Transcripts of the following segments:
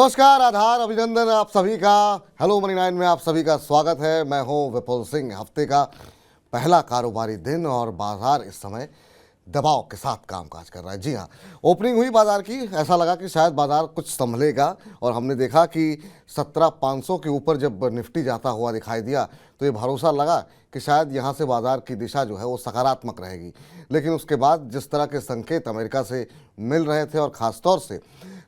नमस्कार, आधार, अभिनंदन आप सभी का। हेलो मनी 9 में आप सभी का स्वागत है। मैं हूं विपुल सिंह। हफ्ते का पहला कारोबारी दिन और बाजार इस समय दबाव के साथ कामकाज कर रहा है। जी हाँ, ओपनिंग हुई बाजार की, ऐसा लगा कि शायद बाजार कुछ संभलेगा और हमने देखा कि 17,500 के ऊपर जब निफ्टी जाता हुआ दिखाई दिया तो ये भरोसा लगा कि शायद यहाँ से बाजार की दिशा जो है वो सकारात्मक रहेगी। लेकिन उसके बाद जिस तरह के संकेत अमेरिका से मिल रहे थे और ख़ासतौर से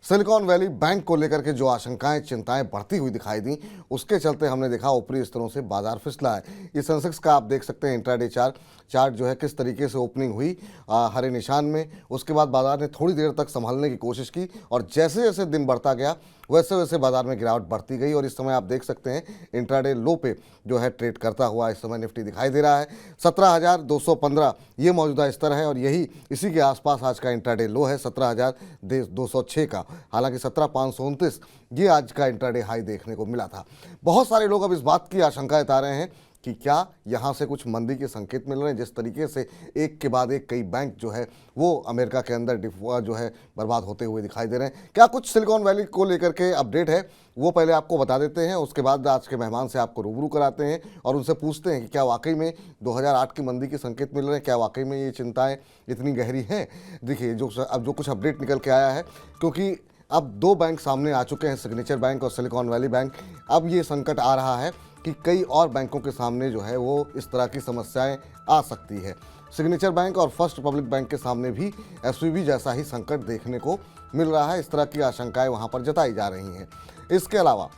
सिलिकॉन वैली बैंक को लेकर के जो आशंकाएं, चिंताएं बढ़ती हुई दिखाई दी, उसके चलते हमने देखा ऊपरी स्तरों से बाजार फिसला है। ये सेंसेक्स का आप देख सकते हैं इंट्राडे चार्ट जो है किस तरीके से ओपनिंग हुई हरे निशान में। उसके बाद बाजार ने थोड़ी देर तक संभालने की कोशिश की और जैसे जैसे दिन बढ़ता गया वैसे वैसे बाजार में गिरावट बढ़ती गई और इस समय आप देख सकते हैं इंट्राडे लो पे जो है ट्रेड करता हुआ इस समय निफ्टी दिखाई दे रहा है। 17,215 ये मौजूदा स्तर है और इसी के आसपास आज का इंट्राडे लो है 17,206 का। हालांकि 17,529 ये आज का इंट्राडे हाई देखने को मिला था। बहुत सारे लोग अब इस बात की आशंका जता रहे हैं कि क्या यहाँ से कुछ मंदी के संकेत मिल रहे हैं। जिस तरीके से एक के बाद एक कई बैंक जो है वो अमेरिका के अंदर जो है बर्बाद होते हुए दिखाई दे रहे हैं। क्या कुछ सिलिकॉन वैली को लेकर के अपडेट है वो पहले आपको बता देते हैं, उसके बाद आज के मेहमान से आपको रूबरू कराते हैं और उनसे पूछते हैं कि क्या वाकई में 2008 की मंदी के संकेत मिल रहे हैं, क्या वाकई में ये चिंताएँ इतनी गहरी हैं। देखिए अब जो कुछ अपडेट निकल के आया है, क्योंकि अब दो बैंक सामने आ चुके हैं, सिग्नेचर बैंक और सिलिकॉन वैली बैंक। अब ये संकट आ रहा है कि कई और बैंकों के सामने जो है वो इस तरह की समस्याएं आ सकती है। सिग्नेचर बैंक और फर्स्ट रिपब्लिक बैंक के सामने भी एसवीबी जैसा ही संकट देखने को मिल रहा है। इस तरह की आशंकाएं वहां पर जताई जा रही हैं। इसके अलावा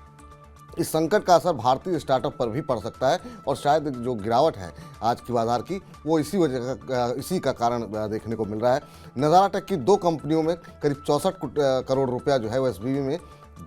इस संकट का असर भारतीय स्टार्टअप पर भी पड़ सकता है और शायद जो गिरावट है आज की बाजार की वो इसी का कारण देखने को मिल रहा है। नज़ारा टेक की दो कंपनियों में करीब 64 करोड़ रुपया जो है वो एसवीबी में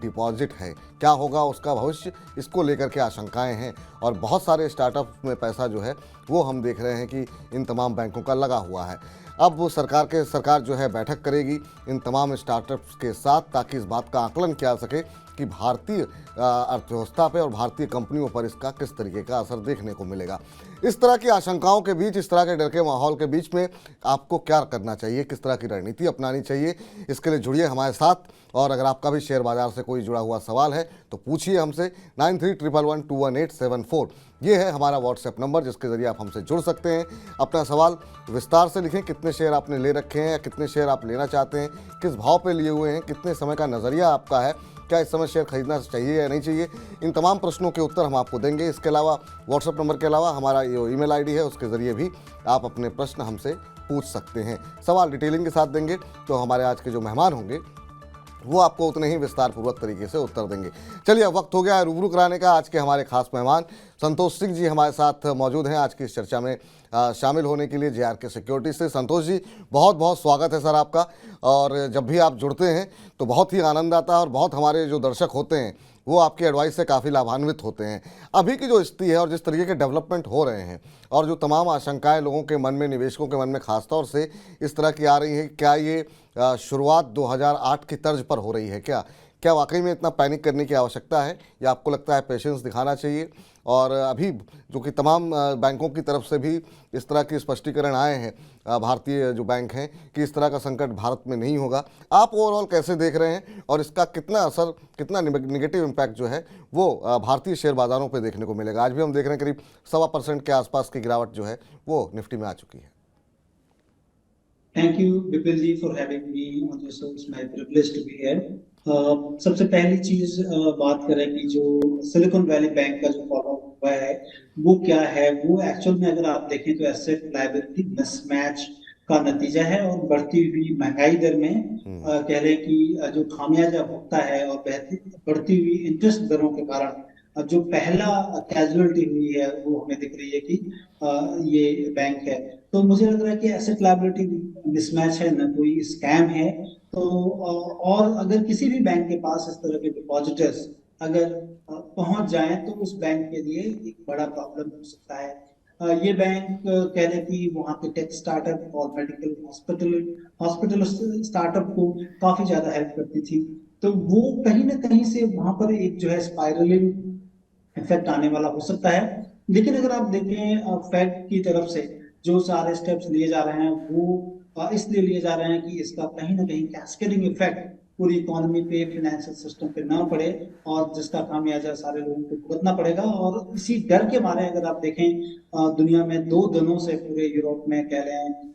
डिपॉजिट है। क्या होगा उसका भविष्य, इसको लेकर के आशंकाएं हैं और बहुत सारे स्टार्टअप में पैसा जो है वो हम देख रहे हैं कि इन तमाम बैंकों का लगा हुआ है। अब वो सरकार जो है बैठक करेगी इन तमाम स्टार्टअप्स के साथ ताकि इस बात का आकलन किया जा सके कि भारतीय अर्थव्यवस्था पे और भारतीय कंपनियों पर इसका किस तरीके का असर देखने को मिलेगा। इस तरह की आशंकाओं के बीच, इस तरह के डर के माहौल के बीच में आपको क्या करना चाहिए, किस तरह की रणनीति अपनानी चाहिए, इसके लिए जुड़िए हमारे साथ। और अगर आपका भी शेयर बाजार से कोई जुड़ा हुआ सवाल है तो पूछिए हमसे। 9311211874 ये है हमारा व्हाट्सएप नंबर जिसके ज़रिए आप हमसे जुड़ सकते हैं। अपना सवाल विस्तार से लिखें, कितने शेयर आपने ले रखे हैं या कितने शेयर आप लेना चाहते हैं, किस भाव पे लिए हुए हैं, कितने समय का नज़रिया आपका है, क्या इस समय शेयर खरीदना चाहिए या नहीं चाहिए। इन तमाम प्रश्नों के उत्तर हम आपको देंगे। इसके अलावा व्हाट्सएप नंबर के अलावा हमारा ये ईमेल आईडी है, उसके ज़रिए भी आप अपने प्रश्न हमसे पूछ सकते हैं। सवाल डिटेलिंग के साथ देंगे तो हमारे आज के जो मेहमान होंगे वो आपको उतने ही विस्तार पूर्वक तरीके से उत्तर देंगे। चलिए अब वक्त हो गया है रूबरू कराने का। आज के हमारे खास मेहमान संतोष सिंह जी हमारे साथ मौजूद हैं आज की इस चर्चा में शामिल होने के लिए JRK सिक्योरिटी से। संतोष जी बहुत बहुत स्वागत है सर आपका। और जब भी आप जुड़ते हैं तो बहुत ही आनंद आता है और बहुत हमारे जो दर्शक होते हैं वो आपकी एडवाइस से काफ़ी लाभान्वित होते हैं। अभी की जो स्थिति है और जिस तरीके के डेवलपमेंट हो रहे हैं और जो तमाम आशंकाएं लोगों के मन में, निवेशकों के मन में खासतौर से इस तरह की आ रही है, क्या ये शुरुआत 2008 की तर्ज पर हो रही है? क्या वाकई में इतना पैनिक करने की आवश्यकता है या आपको लगता है पेशेंस दिखाना चाहिए? और अभी जो कि तमाम बैंकों की तरफ से भी इस तरह के स्पष्टीकरण आए हैं, भारतीय जो बैंक हैं, कि इस तरह का संकट भारत में नहीं होगा। आप ओवरऑल कैसे देख रहे हैं और इसका कितना असर, कितना निगेटिव इम्पैक्ट जो है वो भारतीय शेयर बाज़ारों पर देखने को मिलेगा? आज भी हम देख रहे हैं करीब 1.25% के आसपास की गिरावट जो है वो निफ्टी में आ चुकी है। Thank you Vipil ji for having me on your show. It's my privilege to be here. सबसे पहली चीज बात करें कि जो सिलिकॉन वैली बैंक का जो फॉलो हुआ है वो क्या है। वो एक्चुअल में अगर आप देखें तो एसेट लायबिलिटी मिसमैच का नतीजा है और बढ़ती हुई महंगाई दर में कह लें कि जो खामियाजा होता है और बढ़ती हुई इंटरेस्ट दरों के कारण जो पहला कैजुअलिटी हुई है वो हमें दिख रही है कि ये बैंक है। तो मुझे लग रहा है कि एसेट लायबिलिटी मिसमैच है, न कोई स्कैम है। तो और अगर किसी भी बैंक के पास इस तरह के डिपॉजिटर्स अगर पहुंच जाएं तो उस बैंक के लिए एक बड़ा प्रॉब्लम हो सकता है। ये बैंक कह लें कि वहाँ के टेक स्टार्टअप और मेडिकल हॉस्पिटल स्टार्टअप को काफी ज्यादा हेल्प करती थी। तो वो कहीं ना कहीं से वहां पर एक जो है स्पाइरलिंग इफेक्ट आने वाला हो सकता है। लेकिन अगर आप देखें फेड की तरफ से जो सारे स्टेप्स लिए जा रहे हैं वो इसलिए लिए जा रहे हैं कि इसका कहीं ना कहीं कैस्केडिंग इफेक्ट पूरी इकोनॉमी पे, फाइनेंशियल सिस्टम पे ना पड़े, और जिसका खामियाजा सारे लोगों को भुगतना पड़ेगा। और इसी डर के मारे अगर आप देखें, दुनिया में दो दिनों से पूरे यूरोप में कह लें,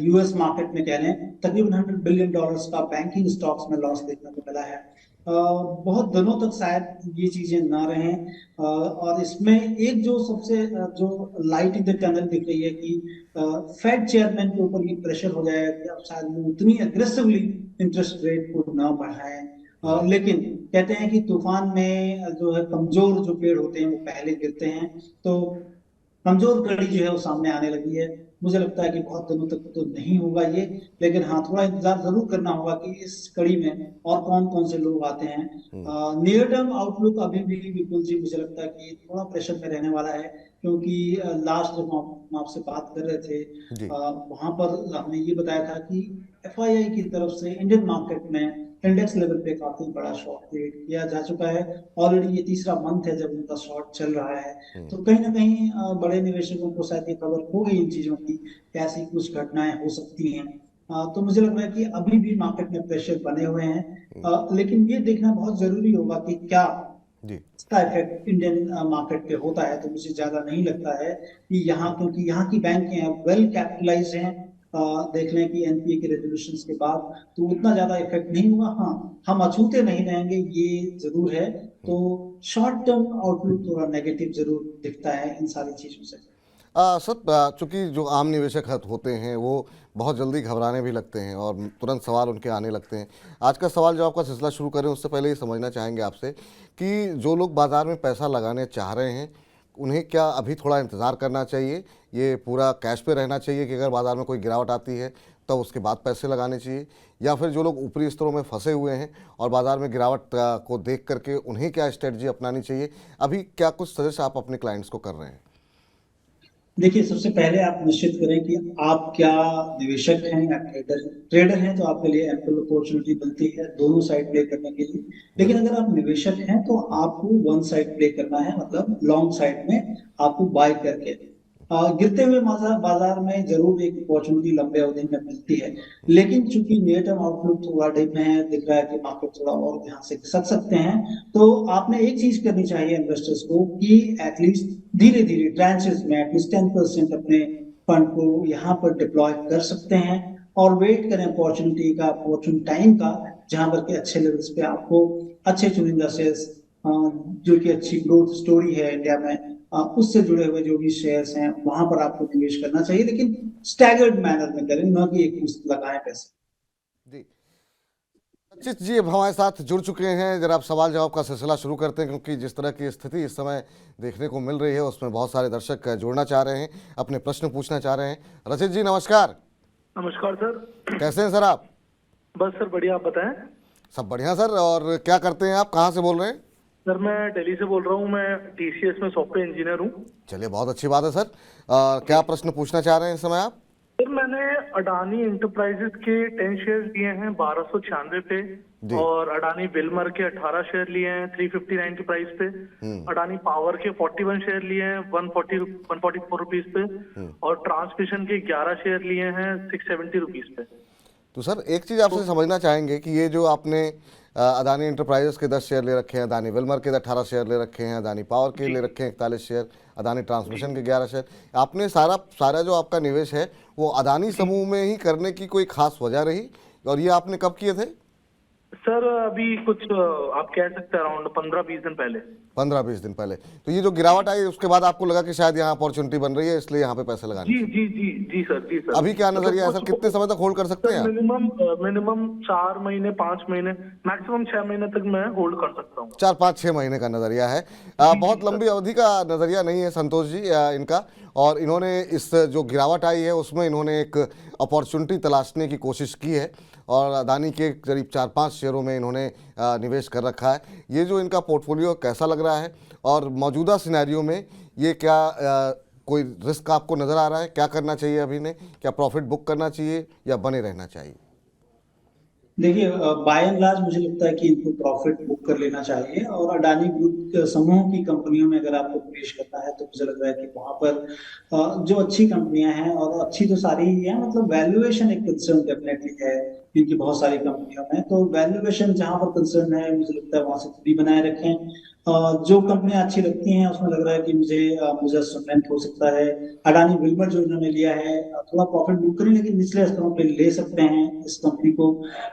यूएस मार्केट में कह लें, तकरीबन $100 बिलियन का बैंकिंग स्टॉक्स में लॉस देखने को मिला है। बहुत दिनों तक शायद ये चीजें ना रहें। और इसमें एक जो सबसे जो लाइट इन द टनल दिख रही है कि फेड चेयरमैन के ऊपर ये प्रेशर हो जाएगा कि अब शायद वो उतनी अग्रेसिवली इंटरेस्ट रेट को ना बढ़ाएं। लेकिन कहते हैं कि तूफान में जो है कमजोर जो पेड़ होते हैं वो पहले गिरते हैं। तो कमजोर कड़ी जो है वो सामने आने लगी है। मुझे लगता है कि बहुत दिनों तक तो नहीं होगा ये, लेकिन हाँ, थोड़ा इंतजार जरूर करना होगा कि इस कड़ी में और कौन कौन से लोग आते हैं। नियर टर्म आउटलुक अभी भी विपुल जी मुझे लगता है कि थोड़ा प्रेशर में रहने वाला है, क्योंकि लास्ट जब हम आपसे बात कर रहे थे, जी वहां पर हमने ये बताया था कि एफआईआई की तरफ से इंडियन मार्केट में इंडेक्स लेवल पे काफी बड़ा शॉर्ट क्रिएट किया जा चुका है। ऑलरेडी ये तीसरा मंथ है जब उनका शॉर्ट चल रहा है। तो कहीं ना कहीं बड़े निवेशकों को शायद ये खबर हो गई इन चीजों की कि ऐसी कुछ घटनाएं हो सकती हैं। तो मुझे लग रहा है कि अभी भी मार्केट में प्रेशर बने हुए हैं। लेकिन ये देखना बहुत जरूरी होगा कि क्या जी इसका इफेक्ट इंडियन मार्केट पे होता है। तो मुझे ज्यादा नहीं लगता है कि यहाँ, क्योंकि यहाँ की बैंक हैं वेल कैपिटलाइज हैं, देख लें कि एनपीए के रेजोल्यूशन के बाद, तो उतना ज्यादा इफेक्ट नहीं होगा। हाँ, हम अछूते नहीं रहेंगे, ये जरूर है। तो शॉर्ट टर्म आउटलुक थोड़ा नेगेटिव जरूर दिखता है इन सारी चीजों से। सर, चूंकि जो आम निवेशक होते हैं वो बहुत जल्दी घबराने भी लगते हैं और तुरंत सवाल उनके आने लगते हैं। आज का सवाल जो आपका सिलसिला शुरू करें उससे पहले ये समझना चाहेंगे आपसे कि जो लोग बाज़ार में पैसा लगाने चाह रहे हैं उन्हें क्या अभी थोड़ा इंतज़ार करना चाहिए, ये पूरा कैश पे रहना चाहिए कि अगर बाज़ार में कोई गिरावट आती है तब उसके बाद पैसे लगाने चाहिए, या फिर जो लोग ऊपरी स्तरों में फंसे हुए हैं और बाज़ार में गिरावट को देख करके उन्हें क्या स्ट्रेटजी अपनानी चाहिए? अभी क्या कुछ सजेस्ट आप अपने क्लाइंट्स को कर रहे हैं? देखिए, सबसे पहले आप निश्चित करें कि आप क्या निवेशक हैं या ट्रेडर हैं। ट्रेडर हैं तो आपके लिए एम्पल अपॉर्चुनिटी बनती है दोनों साइड प्ले करने के लिए। लेकिन बिल्कुल। अगर आप निवेशक हैं तो आपको वन साइड प्ले करना है, मतलब लॉन्ग साइड में आपको बाय करके। गिरते हुए बाजार बाजार में जरूर एक अपॉर्चुनिटी लंबे अवधि में मिलती है, लेकिन चूंकि नियर टर्म आउटलुक थोड़ा डिप है, दिख रहा है कि मार्केट थोड़ा और यहाँ से खिसक सकते हैं। तो आपने एक चीज करनी चाहिए इन्वेस्टर्स को कि एटलीस्ट धीरे धीरे ट्रांचेस में एटलीस्ट 10% अपने फंड को यहाँ पर डिप्लॉय कर सकते हैं, और वेट करें अपॉर्चुनिटी का, अपॉर्चुन टाइम का, जहां पर के अच्छे लेवल्स पे आपको अच्छे चुनिंदा शेयर्स, जो कि अच्छी ग्रोथ स्टोरी है इंडिया में, उससे जुड़े हुए जो भी शेयर्स हैं वहां पर आपको निवेश करना चाहिए। लेकिन स्टैगर्ड मैनर में करें, ना कि एक मुश्त लगाएं पैसे। जी, रचित जी अब हमारे साथ जुड़ चुके हैं। जरा आप सवाल जवाब का सिलसिला शुरू करते हैं, क्योंकि जिस तरह की स्थिति इस समय देखने को मिल रही है उसमें बहुत सारे दर्शक जुड़ना चाह रहे हैं, अपने प्रश्न पूछना चाह रहे हैं। रचित जी नमस्कार। नमस्कार सर। कैसे हैं सर आप? बस सर बढ़िया, आप बताएं। सब बढ़िया सर। और क्या करते हैं आप, कहाँ से बोल रहे हैं? सर मैं दिल्ली से बोल रहा हूँ, मैं टीसीएस में सॉफ्टवेयर इंजीनियर हूँ। चलिए, बहुत अच्छी बात है सर। क्या प्रश्न पूछना चाह रहे हैं इस समय आप? सर मैंने अडानी इंटरप्राइजेज के 10 शेयर लिए हैं 1296 पे, जी। और अडानी विल्मर के 18 शेयर लिए हैं 359 की प्राइस पे। अडानी पावर के 41 शेयर लिए हैं 144 रुपीज पे, और ट्रांसमिशन के 11 शेयर लिए हैं 670 रुपीज पे। तो सर एक चीज़ आपसे समझना चाहेंगे कि ये जो आपने अदानी इंटरप्राइजेस के 10 शेयर ले रखे हैं, अदानी विल्मर के 18 शेयर ले रखे हैं, अदानी पावर के ले रखे हैं 41 शेयर, अदानी ट्रांसमिशन के 11 शेयर, आपने सारा जो आपका निवेश है वो अदानी समूह में ही करने की कोई खास वजह रही, और ये आपने कब किए थे? सर अभी कुछ आप कह सकते हैं अराउंड 15-20 दिन पहले। 15-20 दिन पहले। तो ये जो गिरावट आई उसके बाद आपको लगा कि शायद यहाँ अपॉर्चुनिटी बन रही है, इसलिए यहाँ पे पैसे लगाने जी चाहिए। जी जी जी सर, जी सर। अभी क्या नजरिया है सर, कितने समय तक होल्ड कर सकते हैं आप? मिनिमम 4 महीने 5 महीने, मैक्सिमम 6 महीने तक मैं होल्ड कर सकता हूँ। 4-5-6 महीने का नजरिया है। बहुत लंबी अवधि का नजरिया नहीं है संतोष जी इनका। और इन्होंने इस जो गिरावट आई है उसमें इन्होंने एक अपॉर्चुनिटी तलाशने की कोशिश की है, और अदानी के करीब 4-5 शेयरों में इन्होंने निवेश कर रखा है। ये जो इनका पोर्टफोलियो कैसा लग रहा है, और मौजूदा सिनेरियो में ये क्या कोई रिस्क आपको नज़र आ रहा है? क्या करना चाहिए अभी ने? क्या प्रॉफिट बुक करना चाहिए या बने रहना चाहिए? देखिए, बाय एंड लार्ज मुझे लगता है कि इनको प्रॉफिट बुक कर लेना चाहिए, और अडानी ग्रुप के समूह की कंपनियों में अगर आपको निवेश करना है तो मुझे लग रहा है कि वहां पर जो अच्छी कंपनियां हैं, और अच्छी तो सारी ही है, मतलब वैल्यूएशन एक कंसर्न डेफिनेटली है इनकी बहुत सारी कंपनियों में। तो वैल्यूएशन जहां पर कंसर्न है, मुझे लगता है वहां से दूरी बनाए रखें। जो कंपनियां अच्छी लगती हैं उसमें लग रहा है कि मुझे सीमेंट हो सकता है, अडानी विल्मर जो इन्होंने लिया है, थोड़ा प्रॉफिट बुक करें, लेकिन निचले स्तरों पे ले सकते हैं इस कंपनी को।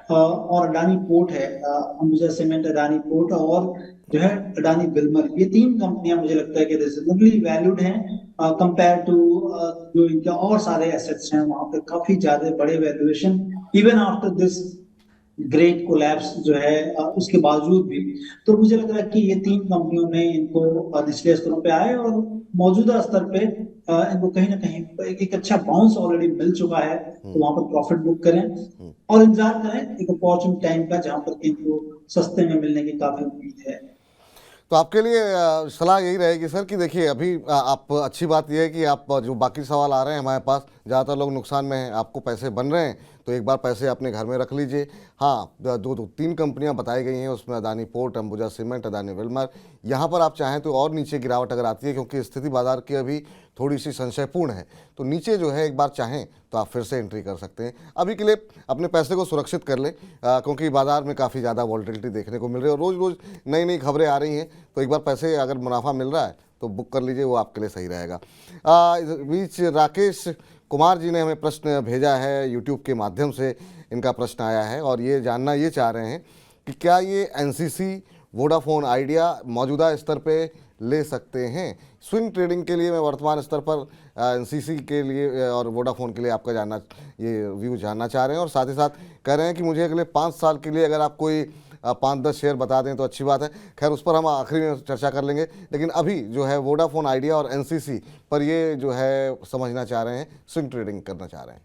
और अडानी पोर्ट है, अंबुजा सीमेंट, अडानी पोर्ट, और जो है अडानी विल्मर, ये तीन कंपनियां मुझे लगता है कि रिजनेबली वैल्यूड हैं कंपेयर टू जो इनके और सारे एसेट्स हैं, वहां पे काफी ज्यादा बड़े valuation even after this great collapse जो है, उसके बावजूद भी। तो मुझे लग रहा है कि ये तीन कंपनियों में इनको निचले स्तरों पे आए, और मौजूदा स्तर पे इनको कहीं ना कहीं एक अच्छा बाउंस ऑलरेडी मिल चुका है, तो वहां पर प्रॉफिट बुक करें और इंतजार करें एक अपॉर्चुन टाइम का, जहां पर इनको सस्ते में मिलने की काफी उम्मीद है। तो आपके लिए सलाह यही रहेगी सर कि देखिए अभी आप अच्छी बात यह है कि आप जो बाकी सवाल आ रहे हैं हमारे पास, ज़्यादातर लोग नुकसान में हैं, आपको पैसे बन रहे हैं तो एक बार पैसे अपने घर में रख लीजिए। हाँ, दो दो तीन कंपनियां बताई गई हैं, उसमें Adani port, Ambuja cement, Adani Wilmer. यहाँ पर आप चाहें तो और नीचे गिरावट अगर आती है, क्योंकि स्थिति बाजार की अभी थोड़ी सी संशयपूर्ण है, तो नीचे जो है एक बार चाहें तो आप फिर से एंट्री कर सकते हैं। अभी के लिए अपने पैसे को सुरक्षित कर लें, क्योंकि बाजार में काफ़ी ज़्यादा वॉलेटिलिटी देखने को मिल रही है और रोज़ रोज़ नई नई खबरें आ रही हैं, तो एक बार पैसे अगर मुनाफा मिल रहा है तो बुक कर लीजिए, वो आपके लिए सही रहेगा। इस बीच राकेश कुमार जी ने हमें प्रश्न भेजा है यूट्यूब के माध्यम से, इनका प्रश्न आया है और ये जानना ये चाह रहे हैं कि क्या ये एनसीसी वोडाफोन आइडिया मौजूदा स्तर पे ले सकते हैं। स्विंग ट्रेडिंग के लिए मैं वर्तमान स्तर पर एनसीसी के लिए और वोडाफोन के लिए आपका ये व्यू जानना चाह रहे हैं, और साथ ही साथ कह रहे हैं कि मुझे अगले 5 साल के लिए अगर आप कोई 5-10 शेयर बता दें तो अच्छी बात है। खैर उस पर हम आखिरी में चर्चा कर लेंगे, लेकिन अभी जो है वोडाफोन आइडिया और एनसीसी पर ये जो है समझना चाह रहे हैं, स्विंग ट्रेडिंग करना चाह रहे हैं।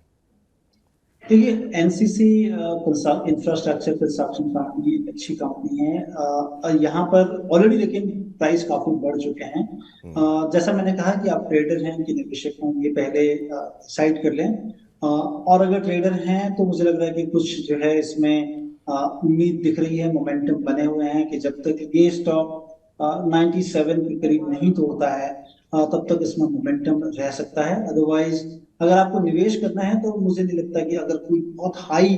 देखिए, एनसीसी इंफ्रास्ट्रक्चर कंस्ट्रक्शन कंपनी एक अच्छी कंपनी है, यहाँ पर ऑलरेडी लेकिन प्राइस काफी बढ़ चुके हैं। जैसा मैंने कहा कि आप ट्रेडर हैं कि निवेशक हैं, ये पहले डिसाइड कर लें। और अगर ट्रेडर हैं तो मुझे लग रहा है कि कुछ जो है इसमें उम्मीद दिख रही है, मोमेंटम बने हुए हैं कि जब तक ये स्टॉक 97 के करीब नहीं तोड़ता है, तब तक इसमें मोमेंटम रह सकता है। अदरवाइज अगर आपको निवेश करना है तो मुझे नहीं लगता कि अगर कोई बहुत हाई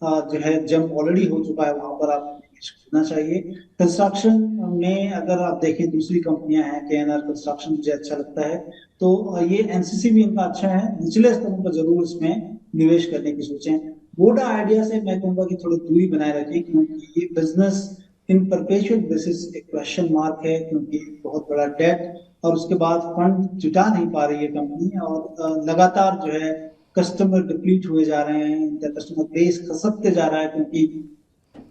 जो है जंप ऑलरेडी हो चुका है, वहां पर आपको निवेश करना चाहिए। कंस्ट्रक्शन में अगर आप देखें, दूसरी कंपनियां हैं, केएनआर कंस्ट्रक्शन मुझे अच्छा लगता है, तो ये एनसीसी भी इनका अच्छा है। निचले स्तरों पर जरूर इसमें निवेश करने की सोचें। वोडा आइडिया से मैं कहूंगा कि थोड़ी दूरी बनाए रखें, क्योंकि ये बिजनेस इन परपेचुअल बेसिस एक क्वेश्चन मार्क है, क्योंकि बहुत बड़ा डेट और उसके बाद फंड जुटा नहीं पा रही है कंपनी, और लगातार जो है कस्टमर डिप्लीट हुए जा रहे हैं, इनका कस्टमर बेस खसकते जा रहा है, क्योंकि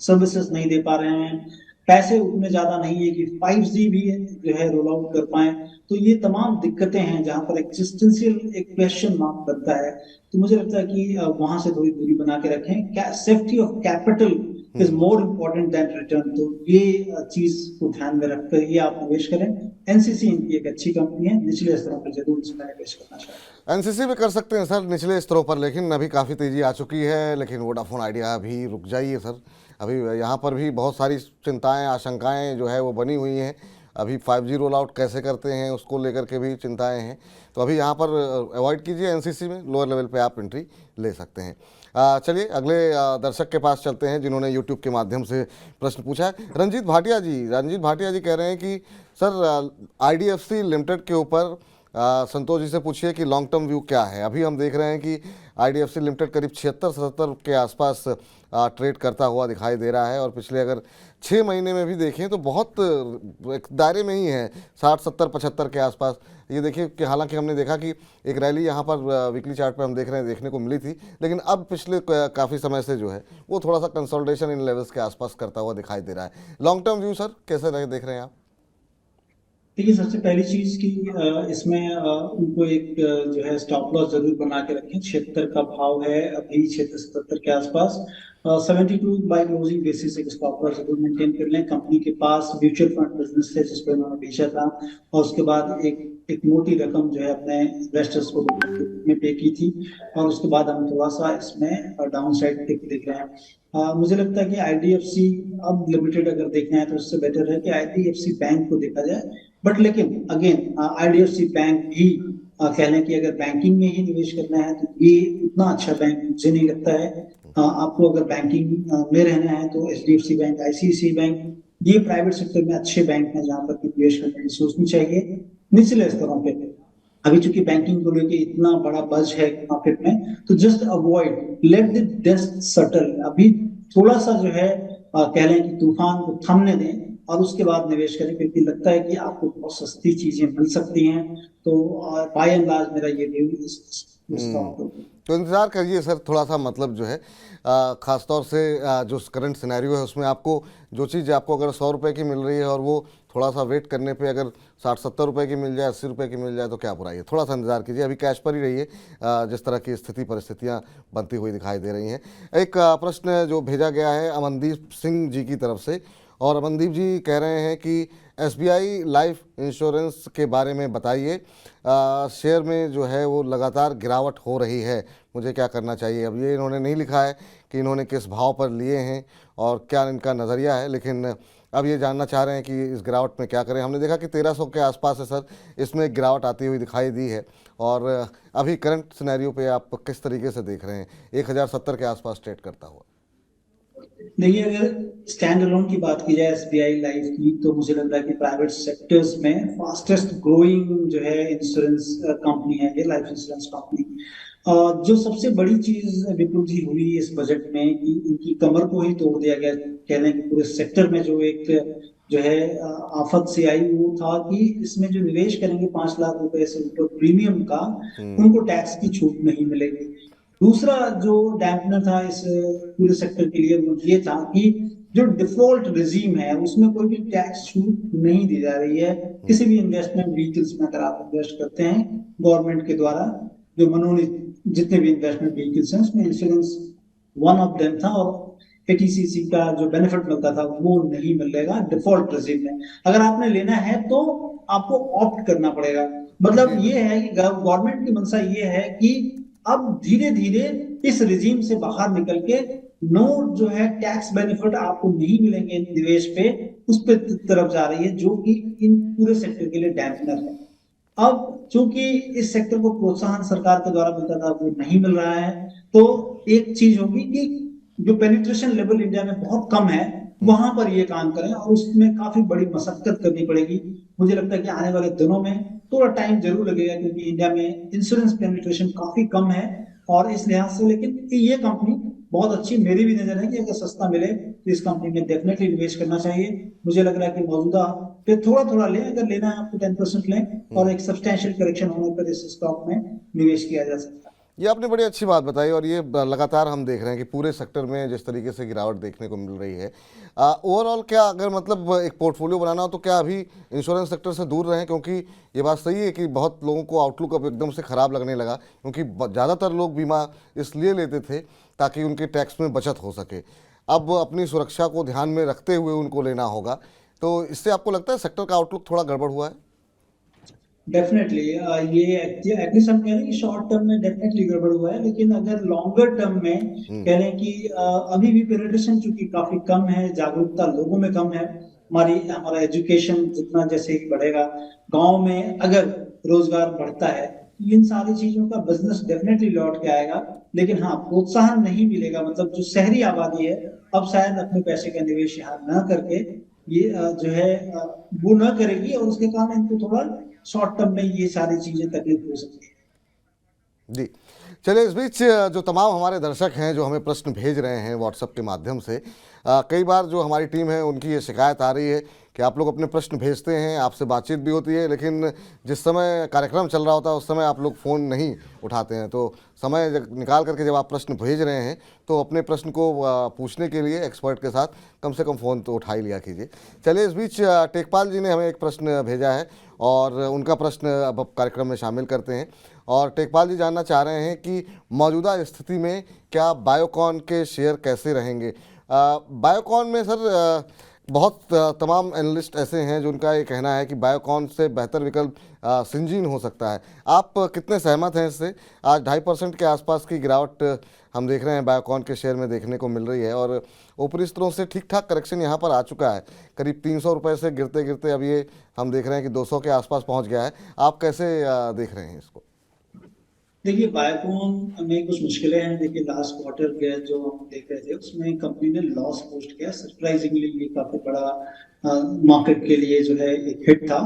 सर्विसेज नहीं दे पा रहे हैं, पैसे उतने ज्यादा नहीं है कि 5G भी जो है रोल आउट कर पाए। तो ये तमाम दिक्कतें हैं जहां पर एक्सिस्टेंशियल एक क्वेश्चन मार्क बनता है। तो मुझे लगता है कि वहां से थोड़ी दूरी बना के रखें। Safety of capital is more important then return, तो ये चीज को ध्यान में रखकर ये आप निवेश करें। एनसीसी इनकी एक अच्छी कंपनी है, निचले स्तरों पर जरूर इसमें निवेश करना चाहिए। एनसीसी भी कर सकते हैं सर निचले स्तरों पर, लेकिन अभी काफ़ी तेज़ी आ चुकी है। लेकिन वोडाफोन आइडिया अभी रुक जाइए सर, अभी यहाँ पर भी बहुत सारी चिंताएं, आशंकाएं जो है वो बनी हुई हैं। अभी 5G रोल आउट कैसे करते हैं उसको लेकर के भी चिंताएं हैं, तो अभी यहाँ पर अवॉइड कीजिए। एनसीसी में लोअर लेवल पे आप एंट्री ले सकते हैं। चलिए अगले दर्शक के पास चलते हैं जिन्होंने यूट्यूब के माध्यम से प्रश्न पूछा है। रंजीत भाटिया जी कह रहे हैं कि सर आईडीएफसी लिमिटेड के ऊपर संतोष जी से पूछिए कि लॉन्ग टर्म व्यू क्या है। अभी हम देख रहे हैं कि आईडीएफसी लिमिटेड करीब 76-77 के आसपास ट्रेड करता हुआ दिखाई दे रहा है, और पिछले अगर 6 महीने में भी देखें तो बहुत एक दायरे में ही है, 60-70-75 के आसपास। ये देखिए कि हालांकि हमने देखा कि एक रैली यहाँ पर वीकली चार्ट पर हम देख रहे हैं देखने को मिली थी, लेकिन अब पिछले काफ़ी समय से जो है वो थोड़ा सा कंसोलिडेशन इन लेवल्स के आसपास करता हुआ दिखाई दे रहा है। लॉन्ग टर्म व्यू सर कैसे देख रहे हैं आप? देखिए, सबसे पहली चीज कि इसमें उनको एक जो है स्टॉप लॉस जरूर बना के रखें। 76 का भाव है अभी, 76-77 के आसपास। 72 बाय क्लोजिंग बेसिस एक स्टॉप लॉस जरूर मेंटेन कर लें। कंपनी के पास म्यूचुअल फंड बिजनेस है जिसपे उन्होंने बेचा था, और उसके बाद एक मोटी रकम जो है अपने इन्वेस्टर्स को में पे की थी, और उसके बाद हम थोड़ा सा इसमें डाउन साइड दिख रहे हैं। मुझे लगता है कि आईडीएफसी अब लिमिटेड अगर देखना है तो उससे बेटर है कि आईडीएफसी बैंक को देखा जाए। बट लेकिन अगेन आईडीएफसी बैंक भी कह लें कि अगर बैंकिंग में ही निवेश करना है तो ये उतना अच्छा बैंक मुझे नहीं लगता है। आपको अगर बैंकिंग में रहना है तो एचडीएफसी बैंक, आईसीआईसीआई बैंक, ये प्राइवेट सेक्टर में अच्छे बैंक हैं जहां पर कि निवेश करने की सोचनी चाहिए निचले स्तरों पे। अभी चूंकि बैंकिंग को लेके इतना बड़ा बज है मार्केट में, तो just avoid, let the dust settle. अभी थोड़ा सा जो है कह लें कि तूफान को थमने दें और उसके बाद निवेश करें, क्योंकि लगता है कि आपको बहुत सस्ती चीजें मिल सकती हैं। तो बाय एंड लार्ज मेरा ये व्यू इस स्टॉक को। तो इंतज़ार करिए सर थोड़ा सा, मतलब जो है ख़ास तौर से जो करंट सिनेरियो है उसमें आपको जो चीज़ आपको अगर 100 रुपये की मिल रही है और वो थोड़ा सा वेट करने पे अगर 60-70 रुपये की मिल जाए, 80 रुपये की मिल जाए तो क्या बुराई है। थोड़ा सा इंतज़ार कीजिए, अभी कैश पर ही रहिए जिस तरह की स्थिति परिस्थितियाँ बनती हुई दिखाई दे रही हैं। एक प्रश्न जो भेजा गया है अमनदीप सिंह जी की तरफ से, और अमनदीप जी कह रहे हैं कि एसबीआई लाइफ इंश्योरेंस के बारे में बताइए, शेयर में जो है वो लगातार गिरावट हो रही है, मुझे क्या करना चाहिए। अब ये इन्होंने नहीं लिखा है कि इन्होंने किस भाव पर लिए हैं और क्या इनका नज़रिया है, लेकिन अब ये जानना चाह रहे हैं कि इस गिरावट में क्या करें। हमने देखा कि 1300 के आसपास है सर, इसमें एक गिरावट आती हुई दिखाई दी है, और अभी करंट सिनेरियो पे आप किस तरीके से देख रहे हैं 1070 के आसपास ट्रेड करता हुआ। देखिए, अगर स्टैंड अलोन की बात की जाए एसबीआई लाइफ की, तो मुझे लग रहा है कि प्राइवेट सेक्टर्स में फास्टेस्ट ग्रोइंग जो है इंश्योरेंस कंपनी है ये लाइफ इंश्योरेंस कंपनी। जो सबसे बड़ी चीज विपुल जी हुई इस बजट में कि इनकी कमर को ही तोड़ दिया गया, कह रहे हैं कि पूरे सेक्टर में जो एक जो है आफत से आई, वो था कि इसमें जो निवेश करेंगे 5 लाख रुपए से ऊपर प्रीमियम का, उनको टैक्स की छूट नहीं मिलेगी। दूसरा जो डैम्पनर था इस पूरे सेक्टर के लिए वो ये था कि जो डिफॉल्ट रिजीम है उसमें कोई भी टैक्स छूट नहीं दी जा रही है किसी भी इन्वेस्टमेंट व्हीकल्स में। अगर आप इन्वेस्ट करते हैं गवर्नमेंट के द्वारा, जो मनोनीत जितने भी इन्वेस्टमेंट व्हीकल्स हैं उसमें इंश्योरेंस वन ऑफ देम था, और एटीसीसी का जो बेनिफिट मिलता था वो नहीं मिलेगा डिफॉल्ट रिजीम में। अगर आपने लेना है तो आपको ऑप्ट करना पड़ेगा। मतलब ये है कि गवर्नमेंट की मंशा ये है कि अब धीरे धीरे इस रिजीम से बाहर निकल के नो जो है टैक्स बेनिफिट आपको नहीं मिलेंगे निवेश पे, उस पे तरफ जा रही है, जो कि इन पूरे सेक्टर के लिए डैम्पनर है। अब चूंकि इस सेक्टर को प्रोत्साहन सरकार के द्वारा मिलता था वो नहीं मिल रहा है, तो एक चीज होगी कि जो पेनिट्रेशन लेवल इंडिया में बहुत कम है वहां पर ये काम करें, और उसमें काफी बड़ी मशक्कत करनी पड़ेगी। मुझे लगता है कि आने वाले दिनों में थोड़ा टाइम जरूर लगेगा, क्योंकि इंडिया में इंश्योरेंस पेनिट्रेशन काफी कम है, और इस लिहाज से लेकिन ये कंपनी बहुत अच्छी मेरी भी नजर है कि अगर सस्ता मिले तो इस कंपनी में डेफिनेटली निवेश करना चाहिए। मुझे लग रहा है कि मौजूदा पे थोड़ा थोड़ा लें, अगर लेना है आपको 10% लें, और एक सब्सटैंशियल करेक्शन होने पर इस स्टॉक में निवेश किया जा सकता है। ये आपने बड़ी अच्छी बात बताई, और ये लगातार हम देख रहे हैं कि पूरे सेक्टर में जिस तरीके से गिरावट देखने को मिल रही है। ओवरऑल क्या अगर मतलब एक पोर्टफोलियो बनाना हो तो क्या अभी इंश्योरेंस सेक्टर से दूर रहें, क्योंकि ये बात सही है कि बहुत लोगों को आउटलुक अब एकदम से ख़राब लगने लगा, क्योंकि ज़्यादातर लोग बीमा इसलिए लेते थे ताकि उनके टैक्स में बचत हो सके। अब अपनी सुरक्षा को ध्यान में रखते हुए उनको लेना होगा, तो इससे आपको लगता है सेक्टर का आउटलुक थोड़ा गड़बड़ हुआ है? डेफिनेटली ये एटलीस्ट हम कह रहे हैं कि शॉर्ट टर्म में डेफिनेटली गड़बड़ हुआ है, लेकिन अगर लॉन्गर टर्म में कह रहे हैं कि अभी भी पेनिट्रेशन चूंकि काफी कम है, जागरूकता लोगों में कम है, हमारा एजुकेशन जितना जैसे ही बढ़ेगा, गांव में अगर रोजगार बढ़ता है, इन सारी चीजों का बिजनेस डेफिनेटली लौट के आएगा। लेकिन हाँ, प्रोत्साहन नहीं मिलेगा, मतलब जो शहरी आबादी है अब शायद अपने पैसे का निवेश यहाँ न करके ये जो है वो न करेगी, और उसके कारण इनको थोड़ा शॉर्ट टर्म में ये सारी चीजें तकलीफ हो सकती है। जी, चलिए इस बीच जो तमाम हमारे दर्शक हैं जो हमें प्रश्न भेज रहे हैं व्हाट्सएप के माध्यम से, कई बार जो हमारी टीम है उनकी ये शिकायत आ रही है कि आप लोग अपने प्रश्न भेजते हैं, आपसे बातचीत भी होती है, लेकिन जिस समय कार्यक्रम चल रहा होता है उस समय आप लोग फ़ोन नहीं उठाते हैं। तो समय निकाल करके जब आप प्रश्न भेज रहे हैं तो अपने प्रश्न को पूछने के लिए एक्सपर्ट के साथ कम से कम फ़ोन तो उठा ही लिया कीजिए। चलिए इस बीच टेकपाल जी ने हमें एक प्रश्न भेजा है और उनका प्रश्न अब कार्यक्रम में शामिल करते हैं। और टेकपाल जी जानना चाह रहे हैं कि मौजूदा स्थिति में क्या बायोकॉन के शेयर कैसे रहेंगे। बायोकॉन में सर बहुत तमाम एनालिस्ट ऐसे हैं जो उनका ये कहना है कि बायोकॉन से बेहतर विकल्प सिंजीन हो सकता है। आप कितने सहमत हैं इससे? आज 2.5% के आसपास की गिरावट हम देख रहे हैं बायोकॉन के शेयर में देखने को मिल रही है, और ऊपरी स्तरों से ठीक ठाक करेक्शन यहाँ पर आ चुका है। करीब 300 रुपये से गिरते गिरते अब ये हम देख रहे हैं कि 200 के आसपास पहुँच गया है। आप कैसे देख रहे हैं इसको? देखिए, बायोकॉन में कुछ मुश्किलें हैं। देखिए, लास्ट क्वार्टर के जो हम देख रहे थे उसमें कंपनी ने लॉस पोस्ट किया। सरप्राइजिंगली ये काफी बड़ा मार्केट के लिए जो है एक हिट था,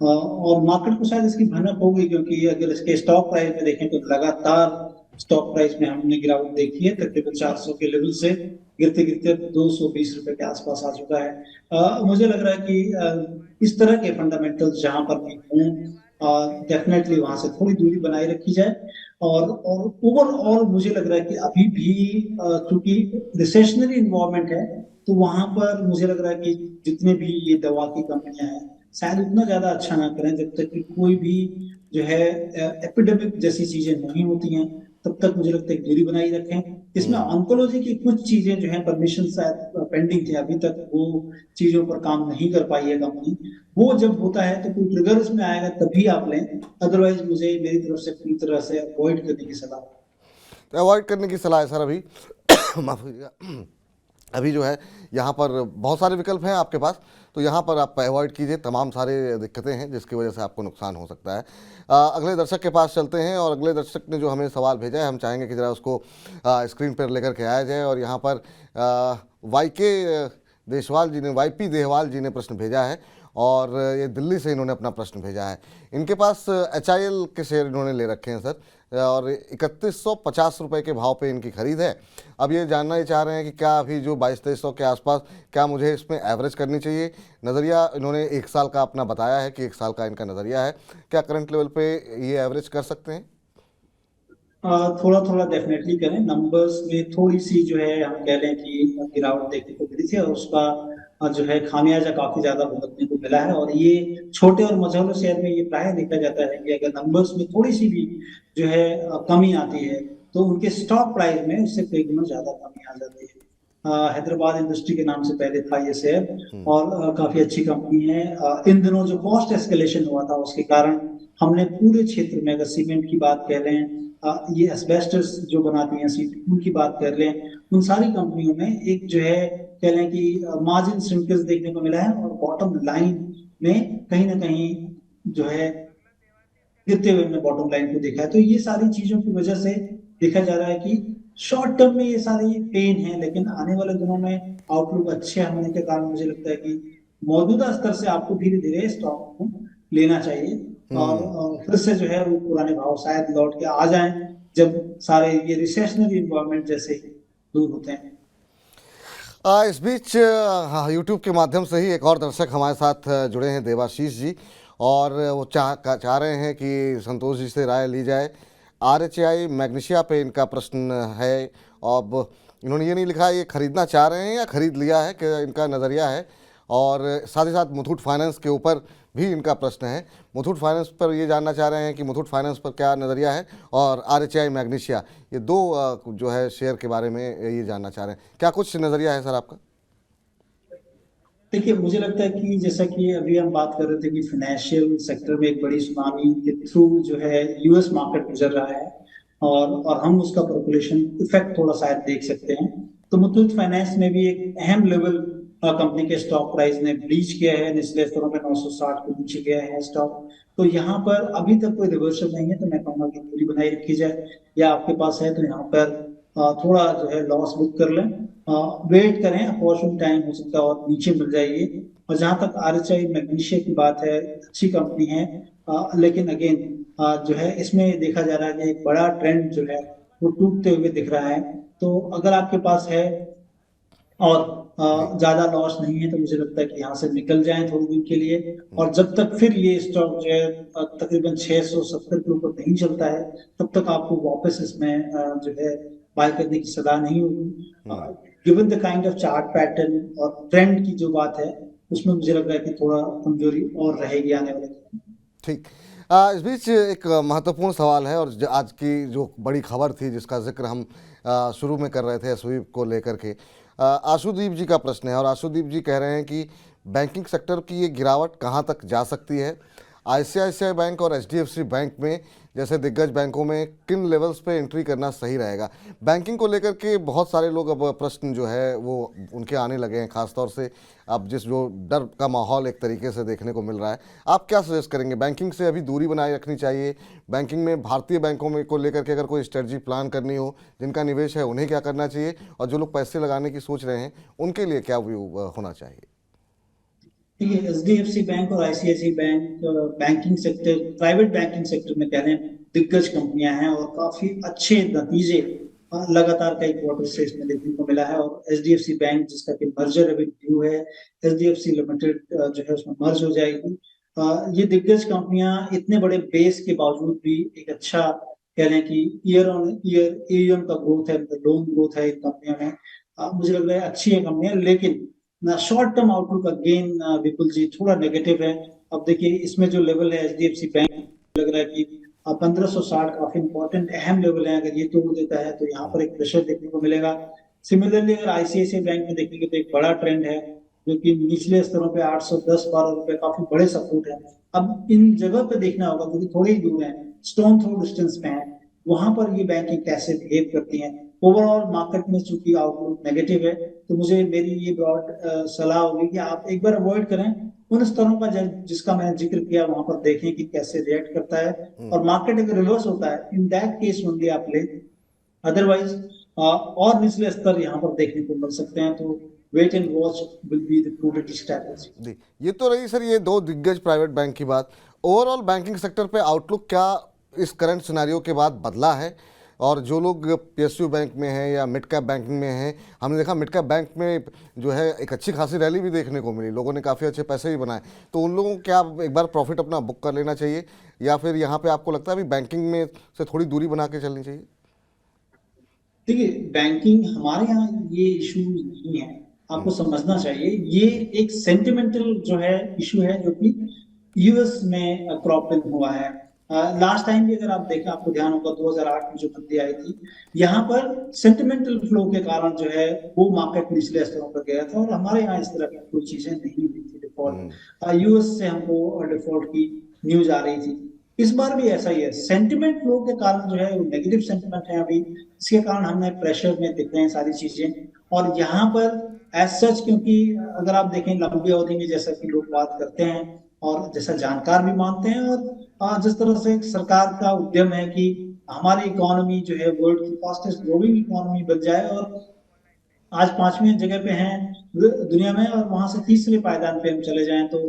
और मार्केट को शायद इसकी भनक हो गई, क्योंकि अगर इसके स्टॉक प्राइस में देखें तो लगातार स्टॉक प्राइस में हमने गिरावट देखी है। तकरीबन 400 के लेवल से गिरते गिरते 220 रुपए के आसपास आ चुका है। मुझे लग रहा है कि इस तरह के फंडामेंटल्स जहां पर भी हों, डेफिनेटली वहां से थोड़ी दूरी बनाए रखी जाए। और ओवरऑल मुझे लग रहा है कि अभी भी क्योंकि रिसेशनरी इन्वायरमेंट है, तो वहां पर मुझे लग रहा है कि जितने भी ये दवा की कंपनियां हैं शायद उतना ज्यादा अच्छा ना करें। जब तक कि कोई भी जो है एपिडेमिक जैसी चीजें नहीं होती हैं, तब तक मुझे लगता है कि दूरी बनाई रखें। इसमें ऑन्कोलॉजी की कुछ चीजें जो है परमिशन शायद पेंडिंग थे, अभी तक वो चीजों पर काम नहीं कर पाई है कंपनी। वो जब होता है तो कोई ट्रिगर उसमें आएगा तभी आप लें, अदरवाइज मुझे मेरी तरफ से पूरी तरह से अवॉइड करने की सलाह। तो अवॉइड करने की सलाह है सर अभी। माफ कीजिएगा, अभी जो है यहाँ पर बहुत सारे विकल्प हैं आपके पास, तो यहाँ पर आप अवॉइड कीजिए। तमाम सारे दिक्कतें हैं जिसकी वजह से आपको नुकसान हो सकता है। अगले दर्शक के पास चलते हैं, और अगले दर्शक ने जो हमें सवाल भेजा है हम चाहेंगे कि ज़रा उसको स्क्रीन पर लेकर के आया जाए। और यहाँ पर वाईके देशवाल जी ने, वाईपी देहवाल जी ने प्रश्न भेजा है, और ये दिल्ली से इन्होंने अपना प्रश्न भेजा है। इनके पास HIL के शेयर इन्होंने ले रखे हैं सर, और 3150 रुपये के भाव पे इनकी खरीद है। अब ये जानना ही चाह रहे हैं कि क्या अभी जो 2200-2300 के आसपास, क्या मुझे इसमें एवरेज करनी चाहिए? नज़रिया इन्होंने 1 साल का अपना बताया है कि 1 साल का इनका नज़रिया है। क्या करंट लेवल पे ये एवरेज कर सकते हैं? थोड़ा थोड़ा डेफिनेटली करें। नंबर्स में थोड़ी सी जो है हम कह लें कि गिरावट देखने को मिली थी, और उसका जो है खामियाजा काफी ज्यादा भुगतने को मिला है। और ये छोटे और मझोले शेयर में ये प्राय देखा जाता है कि अगर नंबर्स में थोड़ी सी भी जो है कमी आती है, तो उनके स्टॉक प्राइस में उससे कई गुना ज्यादा कमी आ जाती है। हैदराबाद इंडस्ट्री के नाम से पहले था ये शेयर, और काफी अच्छी कंपनी है। इन दिनों जो कॉस्ट एस्केलेशन हुआ था उसके कारण हमने पूरे क्षेत्र में, अगर सीमेंट की बात कह रहे हैं, ये एस्बेस्टस जो बनाती हैं सीट, उनकी बात कर रहे हैं, उन सारी कंपनियों में एक जो है कह लें कि मार्जिन श्रिंकेज देखने को मिला है, और बॉटम लाइन में कहीं ना कहीं जो है गिरते हुए हमने बॉटम लाइन को देखा है। तो ये सारी चीजों की वजह से देखा जा रहा है कि शॉर्ट टर्म में ये सारी पेन है, लेकिन आने वाले दिनों में आउटलुक अच्छे होने के कारण मुझे लगता है कि मौजूदा स्तर से आपको धीरे धीरे स्टॉक को लेना चाहिए, और फिर से जो है वो पुराने भाव शायद लौट के आ जाएं जब सारे ये रिसेशनरी इन्वायरमेंट जैसे दूर होते हैं। इस बीच हाँ, यूट्यूब के माध्यम से ही एक और दर्शक हमारे साथ जुड़े हैं, देवाशीष जी, और वो चाह रहे हैं कि संतोष जी से राय ली जाए। RHI मैग्नीशिया पे इनका प्रश्न है। अब इन्होंने ये नहीं लिखा ये खरीदना चाह रहे हैं या खरीद लिया है, कि इनका नज़रिया है। और साथ ही साथ मुथूट फाइनेंस के ऊपर भी इनका प्रश्न है। मुथूट फाइनेंस पर ये जानना चाह रहे हैं कि मुथूट फाइनेंस पर क्या नज़रिया है, और RHI मैग्नीशिया, ये दो जो है शेयर के बारे में ये जानना चाह रहे हैं। क्या कुछ नज़रिया है सर आपका? देखिए, मुझे लगता है कि जैसा कि अभी हम बात कर रहे थे कि फाइनेंशियल सेक्टर में एक बड़ी सुनामी के थ्रू जो है यूएस मार्केट गुजर रहा है, और हम उसका पॉपुलेशन इफेक्ट थोड़ा शायद देख सकते हैं। तो मुथूट फाइनेंस में भी एक अहम लेवल कंपनी के स्टॉक प्राइस ने ब्रीच किया है, निचले स्तरों में 960 को नीचे गया है स्टॉक। तो यहाँ पर अभी तक कोई रिवर्सल नहीं है, तो मैं कहूँगा कि पूरी बनाई रखी जाए, या आपके पास है तो यहाँ पर थोड़ा जो है लॉस बुक कर लें, वेट करें, अपॉर्चुनिटी टाइम हो सकता है और नीचे मिल जाएगी। और जहां तक RHI मैग्नीशिया की बात है, अच्छी कंपनी है, लेकिन अगेन जो है इसमें देखा जा रहा है कि एक बड़ा ट्रेंड जो है वो टूटते हुए दिख रहा है। तो अगर आपके पास है और ज्यादा लॉस नहीं है, तो मुझे लगता है कि यहाँ से निकल जाएं थोड़ी दिन के लिए। और जब तक फिर ये स्टॉक जो है तकरीबन 670 के ऊपर नहीं चलता है, तब तक आपको वापस इसमें जो है बाय करने की सलाह नहीं होगी। Given the kind of chart pattern और ट्रेंड की जो बात है, उसमें मुझे लग रहा है कि थोड़ा कमजोरी और रहेगी आने वाले दिन। ठीक। इस बीच एक महत्वपूर्ण सवाल है, और आज की जो बड़ी खबर थी जिसका जिक्र हम शुरू में कर रहे थे स्वीप को लेकर के, आशुदीप जी का प्रश्न है और आशुदीप जी कह रहे हैं कि बैंकिंग सेक्टर की ये गिरावट कहाँ तक जा सकती है। आईसीआईसीआई बैंक और एचडीएफसी बैंक में जैसे दिग्गज बैंकों में किन लेवल्स पे एंट्री करना सही रहेगा। बैंकिंग को लेकर के बहुत सारे लोग अब प्रश्न जो है वो उनके आने लगे हैं, खासतौर से अब जिस जो डर का माहौल एक तरीके से देखने को मिल रहा है। आप क्या सजेस्ट करेंगे, बैंकिंग से अभी दूरी बनाए रखनी चाहिए, बैंकिंग में भारतीय बैंकों में को लेकर के अगर कोई स्ट्रेटजी प्लान करनी हो, जिनका निवेश है उन्हें क्या करना चाहिए, और जो लोग पैसे लगाने की सोच रहे हैं उनके लिए क्या व्यू होना चाहिए? ठीक है, एचडीएफसी बैंक और ICICI bank banking sector, private banking sector में कह लें दिग्गज कंपनियां हैं और काफी अच्छे नतीजे लगातार कई क्वार्टर से इसमें देखने को मिला है। और एचडीएफसी बैंक जिसका कि मर्जर अभी ड्यू है, एचडीएफसी लिमिटेड जो है उसमें मर्ज हो जाएगी। ये दिग्गज कंपनियां इतने बड़े बेस के बावजूद भी एक अच्छा कह लें कि ईयर ऑन ईयर एयूएम का ग्रोथ है, लोन ग्रोथ है इन कंपनियों में। मुझे लग रहा है अच्छी है कंपनियां, लेकिन शॉर्ट टर्म आउटलुक अगेन विपुल जी थोड़ा नेगेटिव है। अब देखिए इसमें जो लेवल है एचडीएफसी बैंक लग रहा है कि 1560 काफी इंपॉर्टेंट अहम लेवल है, अगर ये तोड़ देता है तो यहाँ पर एक प्रेशर देखने को मिलेगा। सिमिलरली अगर आईसीआईसीआई बैंक में देखेंगे तो एक बड़ा ट्रेंड है जो कि निचले स्तरों पे 810-12 रुपए काफी बड़े सपोर्ट है। अब इन जगह पे देखना होगा क्योंकि थोड़ी ही दूर है, स्टोन थ्रो डिस्टेंस पे है, वहां पर ये बैंकिंग कैसे बिहेव करती है। ओवरऑल मार्केट में चूंकि आउटलुक नेगेटिव है तो मुझे मेरी ये ब्रॉड सलाह होगी कि आप एक बार अवॉइड करें उन स्तरों का जिसका मैंने जिक्र किया, वहां पर देखें कि कैसे रिएक्ट करता है। और मार्केट अगर रिवर्स होता है इन दैट केस ओनली आप ले, अदरवाइज और निचले स्तर यहाँ पर देखने को मिल सकते हैं। तो wait and watch will be the prudent strategy. जी, ये तो रही सर ये दो दिग्गज प्राइवेट बैंक की बात। ओवरऑल बैंकिंग सेक्टर पे आउटलुक क्या इस करंट सिनेरियो के बाद बदला है? और जो लोग पीएसयू बैंक में हैं या मिड कैप बैंकिंग में हैं, हमने देखा मिड कैप बैंक में जो है एक अच्छी खासी रैली भी देखने को मिली, लोगों ने काफ़ी अच्छे पैसे भी बनाए, तो उन लोगों को क्या एक बार प्रॉफिट अपना बुक कर लेना चाहिए, या फिर यहाँ पे आपको लगता है अभी बैंकिंग में से थोड़ी दूरी बना के चलनी चाहिए? देखिए बैंकिंग हमारे यहाँ ये इशू नहीं है, आपको समझना चाहिए ये एक सेंटिमेंटल जो है इशू है जो कि यूएस में क्रॉप इन हुआ है। लास्ट टाइम भी अगर आप देखें आपको ध्यान होगा 2008 में जो मंदी आई थी, यहाँ पर सेंटिमेंटल फ्लो के कारण जो है वो मार्केट निचले स्तरों पर गया था और हमारे यहाँ इस तरह की कोई चीजें नहीं हुई थी डिफॉल्ट। यूएस से हमको डिफॉल्ट की न्यूज आ रही थी। इस बार भी ऐसा ही है, सेंटिमेंट फ्लो के कारण जो है वो नेगेटिव सेंटिमेंट है अभी, इसके कारण हमें प्रेशर में दिख रहे हैं सारी चीजें। और यहाँ पर एज सच क्योंकि अगर आप देखें लंबी अवधि में जैसा कि लोग बात करते हैं और जैसा जानकार भी मानते हैं और जिस तरह से सरकार का उद्यम है कि हमारी इकोनॉमी जो है वर्ल्ड की फास्टेस्ट ग्रोइंग इकोनॉमी बन जाए और आज 5वीं जगह पे हैं दुनिया में और वहां से तीसरे पायदान पे हम चले जाएं, तो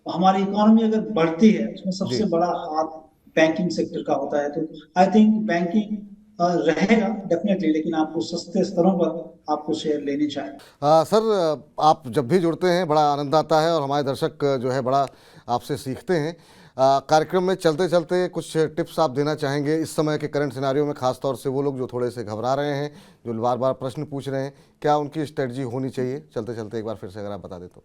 हमारी इकोनॉमी अगर बढ़ती है उसमें सबसे बड़ा हाथ बैंकिंग सेक्टर का होता है। तो आई थिंक बैंकिंग रहेगा डेफिनेटली, लेकिन आपको सस्ते स्तरों पर आपको शेयर लेने चाहिए। सर आप जब भी जुड़ते हैं बड़ा आनंद आता है और हमारे दर्शक जो है बड़ा आपसे सीखते हैं। कार्यक्रम में चलते चलते कुछ टिप्स आप देना चाहेंगे इस समय के करंट सिनारियो में, खास तौर से वो लोग जो थोड़े से घबरा रहे हैं, जो बार बार प्रश्न पूछ रहे हैं, क्या उनकी स्ट्रेटजी होनी चाहिए? चलते चलते एक बार फिर से अगर आप बता दें तो।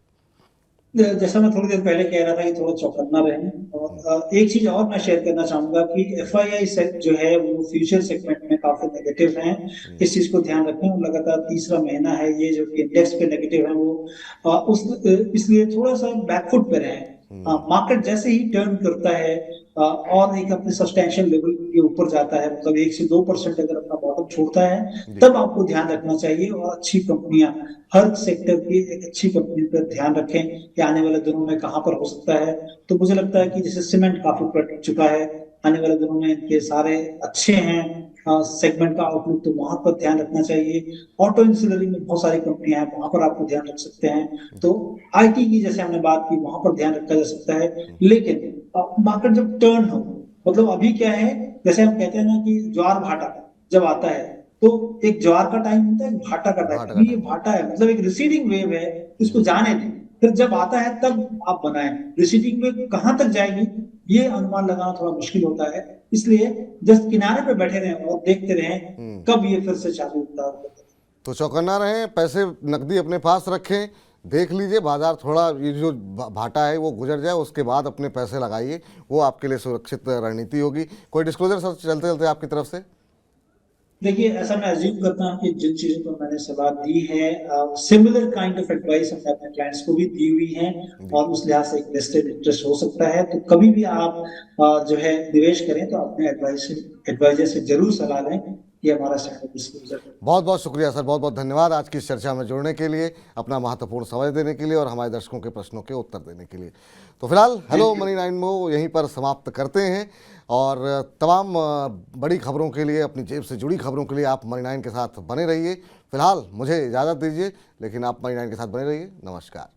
जैसा मैं थोड़ी देर पहले कह रहा था कि थोड़ा चौकन्ना रहे। और एक चीज और मैं शेयर करना चाहूंगा कि एफआईआई सेट जो है वो फ्यूचर सेगमेंट में काफी नेगेटिव हैं, इस चीज को ध्यान रखें। लगातार तीसरा महीना है ये जो कि इंडेक्स पे नेगेटिव है वो इसलिए थोड़ा सा बैकफुट पे रहे। मार्केट जैसे ही टर्न करता है और एक अपने सब्सटेंशियल लेवल के ऊपर जाता है, मतलब 1 से 2% अगर अपना बॉटम छोड़ता है, तब आपको ध्यान रखना चाहिए और अच्छी कंपनियां हर सेक्टर की एक अच्छी कंपनी पर ध्यान रखें कि आने वाले दिनों में कहां पर हो सकता है। तो मुझे लगता है कि जैसे सीमेंट काफी पलट चुका है, आने वाले दिनों में इनके सारे अच्छे हैं सेगमेंट का आउटलुक, तो वहां पर ध्यान रखना चाहिए। ऑटो इंसिलरी में बहुत सारी कंपनियां हैं, वहां पर आपको ध्यान रख सकते हैं। तो आईटी की जैसे हमने बात की वहां पर ध्यान रखा जा सकता है। लेकिन मार्केट जब टर्न हो, मतलब अभी क्या है, जैसे हम कहते हैं ना कि ज्वार भाटा जब आता है तो एक ज्वार का टाइम होता है, एक भाटा का टाइम। अभी ये भाटा है, मतलब एक रिसीडिंग वेव है, इसको जाने दें, फिर जब आता है तब आप बनाएं। रिसीडिंग वेव कहां तक जाएगी ये अनुमान लगाना थोड़ा मुश्किल होता है, इसलिए जस्ट किनारे पे बैठे रहें और देखते रहें कब ये फिर से चालू होता है। तो चौकन्ना रहें, पैसे नकदी अपने पास रखें, देख लीजिए बाजार थोड़ा ये जो भाटा है वो गुजर जाए, उसके बाद अपने पैसे लगाइए, वो आपके लिए सुरक्षित रणनीति होगी। कोई डिस्क्लोजर सर चलते चलते आपकी तरफ से? देखिए, ऐसा मैं अज्यूम करता हूँ कि जिन चीजों को मैंने सलाह दी है, सिमिलर काइंड ऑफ एडवाइस हमने अपने क्लाइंट्स को भी दी हुई है, और उस लिहाज से एक वेस्टेड इंटरेस्ट हो सकता है। तो कभी भी आप जो है निवेश करें तो अपने एडवाइजर से जरूर सलाह लें। ये हमारा स्टैंडर्ड डिस्क्लोजर है। बहुत बहुत शुक्रिया सर, बहुत बहुत धन्यवाद आज की इस चर्चा में जुड़ने के लिए, अपना महत्वपूर्ण समय देने के लिए और हमारे दर्शकों के प्रश्नों के उत्तर देने के लिए। तो फिलहाल हेलो मनी 9 में यहीं पर समाप्त करते हैं, और तमाम बड़ी खबरों के लिए, अपनी जेब से जुड़ी खबरों के लिए आप मनी 9 के साथ बने रहिए। फिलहाल मुझे इजाज़त दीजिए, लेकिन आप मनी 9 के साथ बने रहिए। नमस्कार।